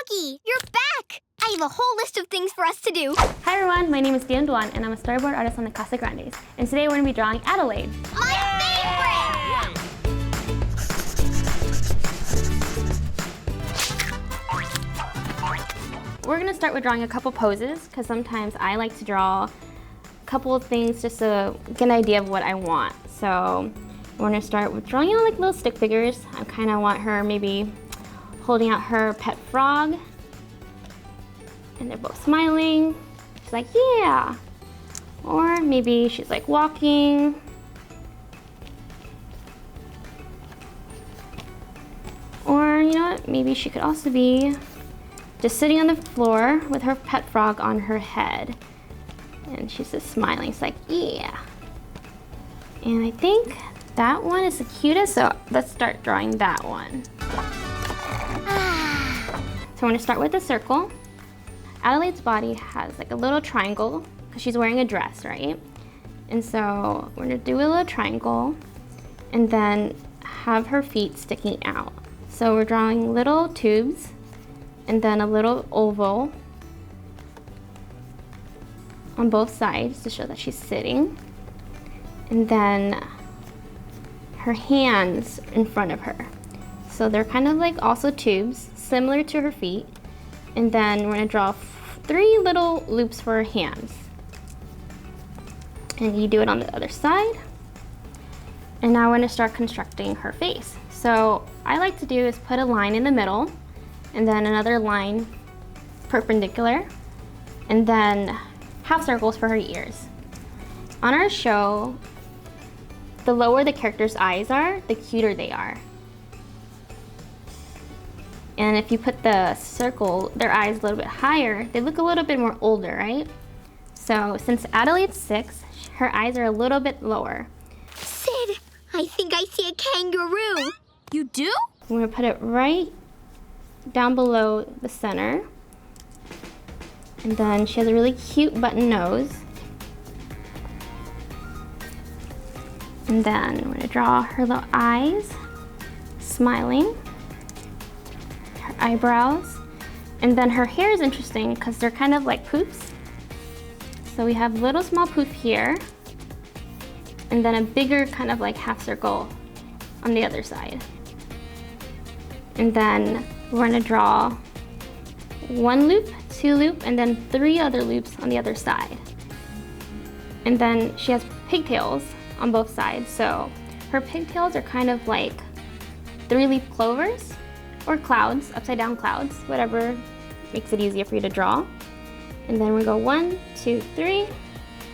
Froggy, you're back! I have a whole list of things for us to do. Hi everyone, my name is Diem Doan and I'm a storyboard artist on the Casagrandes. And today we're going to be drawing Adelaide. My favorite! We're going to start with drawing a couple poses because sometimes I like to draw a couple of things just to get an idea of what I want. So we're going to start with drawing like little stick figures. I kind of want her maybe holding out her pet frog. And they're both smiling. She's like, yeah. Or maybe she's like walking. Or, you know what, maybe she could also be just sitting on the floor with her pet frog on her head. And she's just smiling. It's like, yeah. And I think that one is the cutest, so let's start drawing that one. So we're gonna start with a circle. Adelaide's body has like a little triangle because she's wearing a dress, right? And so we're gonna do a little triangle and then have her feet sticking out. So we're drawing little tubes and then a little oval on both sides to show that she's sitting. And then her hands in front of her. So they're kind of like also tubes, similar to her feet. And then we're gonna draw 3 little loops for her hands. And you do it on the other side. And now we're gonna start constructing her face. So I like to do is put a line in the middle and then another line perpendicular and then half circles for her ears. On our show, the lower the character's eyes are, the cuter they are. And if you put the circle, their eyes a little bit higher, they look a little bit more older, right? So since Adelaide's 6, her eyes are a little bit lower. Sid, I think I see a kangaroo. You do? I'm gonna put it right down below the center. And then she has a really cute button nose. And then we're gonna draw her little eyes, smiling. Eyebrows, and then her hair is interesting because they're kind of like poofs. So we have little small poof here and then a bigger kind of like half circle on the other side. And then we're going to draw 1 loop, 2 loop, and then 3 other loops on the other side. And then she has pigtails on both sides, so her pigtails are kind of like 3-leaf clovers or clouds, upside down clouds, whatever makes it easier for you to draw. And then we go 1, 2, 3,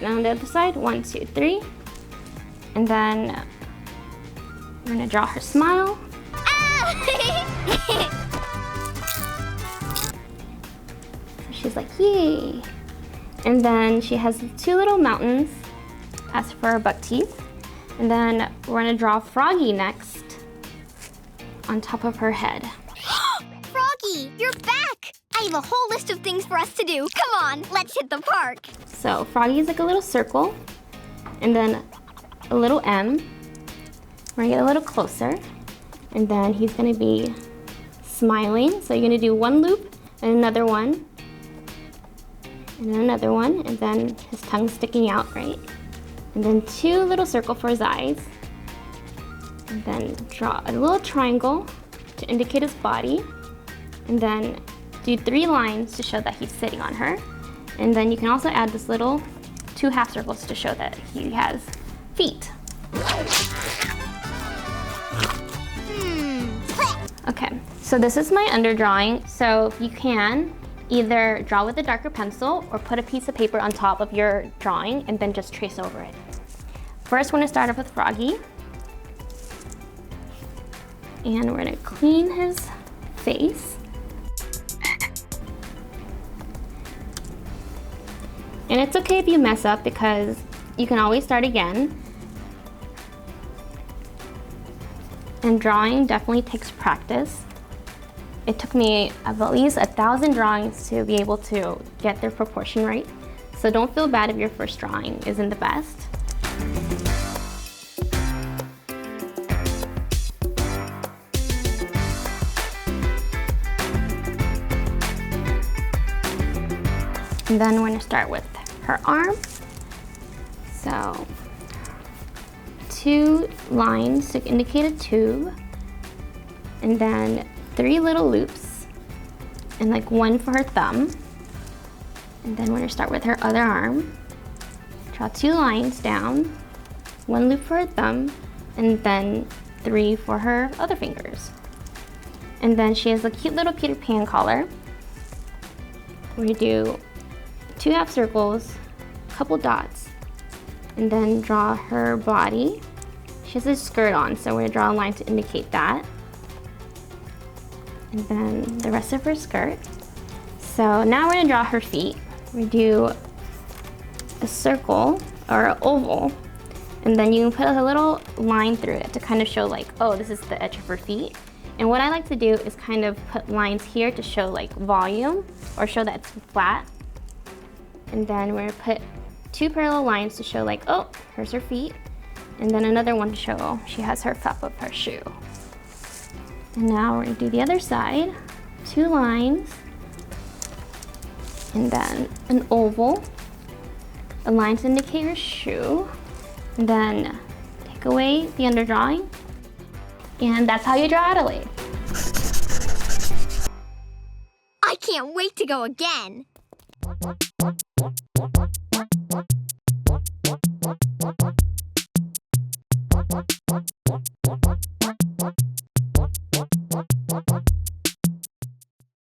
and on the other side, 1, 2, 3. And then we're gonna draw her smile. So she's like, yay. And then she has 2 little mountains as for her buck teeth. And then we're gonna draw Froggy next on top of her head. Froggy, you're back! I have a whole list of things for us to do. Come on, let's hit the park. So Froggy is like a little circle and then a little M. We're gonna get a little closer and then he's gonna be smiling. So you're gonna do 1 loop and another one and then another one and then his tongue sticking out, right? And then 2 little circles for his eyes. And then draw a little triangle to indicate his body. And then do 3 lines to show that he's sitting on her. And then you can also add this little 2 half circles to show that he has feet. Okay, so this is my underdrawing. So you can either draw with a darker pencil or put a piece of paper on top of your drawing and then just trace over it. First, we're gonna start off with Froggy. And we're gonna clean his face. And it's okay if you mess up because you can always start again. And drawing definitely takes practice. It took me at least 1,000 drawings to be able to get their proportion right. So don't feel bad if your first drawing isn't the best. And then we're gonna start with her arm. So 2 lines to indicate a tube, and then 3 little loops, and like 1 for her thumb. And then we're gonna start with her other arm. Draw 2 lines down, 1 loop for her thumb, and then 3 for her other fingers. And then she has a cute little Peter Pan collar. We're gonna do 2 half circles, a couple dots, and then draw her body. She has a skirt on, so we're gonna draw a line to indicate that. And then the rest of her skirt. So now we're gonna draw her feet. We do a circle or an oval, and then you can put a little line through it to kind of show like, oh, this is the edge of her feet. And what I like to do is kind of put lines here to show like volume or show that it's flat. And then we're gonna put 2 parallel lines to show like, oh, here's her feet. And then another one to show she has her cup of her shoe. And now we're gonna do the other side. 2 lines, and then an oval, a line to indicate her shoe, and then take away the underdrawing. And that's how you draw Adelaide. I can't wait to go again.